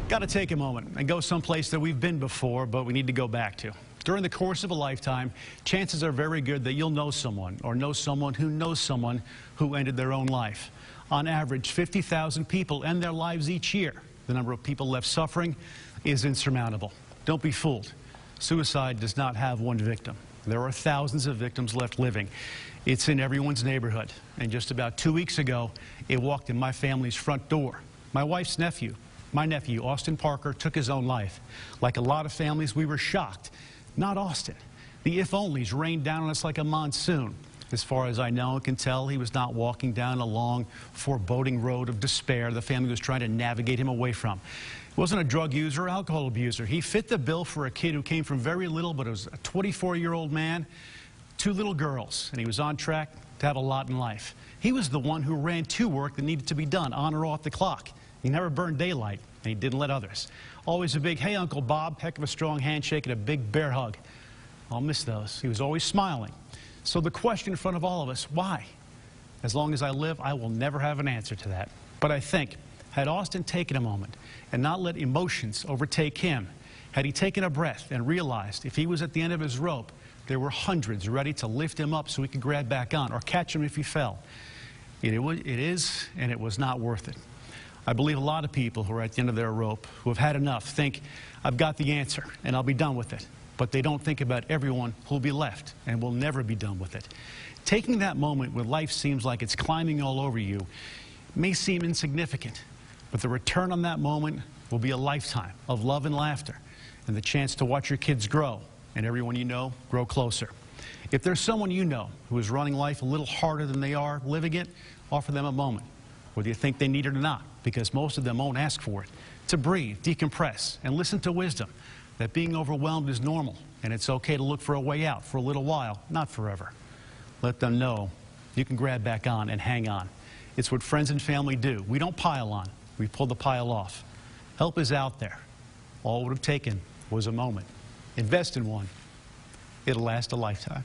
Got to take a moment and go someplace that we've been before, but we need to go back to. During the course of a lifetime, chances are very good that you'll know someone or know someone who ended their own life. On average, 50,000 people end their lives each year. The number of people left suffering is insurmountable. Don't be fooled. Suicide does not have one victim. There are thousands of victims left living. It's in everyone's neighborhood. And just about 2 weeks ago, it walked in my family's front door. My wife's nephew, my nephew, Austin Parker, took his own life. Like a lot of families, we were shocked. Not Austin. The if-onlys rained down on us like a monsoon. As far as I know and can tell, he was not walking down a long, foreboding road of despair the family was trying to navigate him away from. He wasn't a drug user or alcohol abuser. He fit the bill for a kid who came from very little, but was a 24-year-old man, 2 little girls, and he was on track to have a lot in life. He was the one who ran to work that needed to be done on or off the clock. He never burned daylight, and he didn't let others. Always a big, hey, Uncle Bob, heck of a strong handshake and a big bear hug. I'll miss those. He was always smiling. So the question in front of all of us, why? As long as I live, I will never have an answer to that. But I think, had Austin taken a moment and not let emotions overtake him, had he taken a breath and realized if he was at the end of his rope, there were hundreds ready to lift him up so he could grab back on or catch him if he fell. It is, and it was not worth it. I believe a lot of people who are at the end of their rope, who have had enough, think, I've got the answer and I'll be done with it. But they don't think about everyone who will be left and will never be done with it. Taking that moment when life seems like it's climbing all over you may seem insignificant, but the return on that moment will be a lifetime of love and laughter and the chance to watch your kids grow and everyone you know grow closer. If there's someone you know who is running life a little harder than they are living it, offer them a moment, whether you think they need it or not, because most of them won't ask for it, to breathe, decompress, and listen to wisdom, that being overwhelmed is normal, and it's okay to look for a way out for a little while, not forever. Let them know you can grab back on and hang on. It's what friends and family do. We don't pile on, we pull the pile off. Help is out there. All it would have taken was a moment. Invest in one. It'll last a lifetime.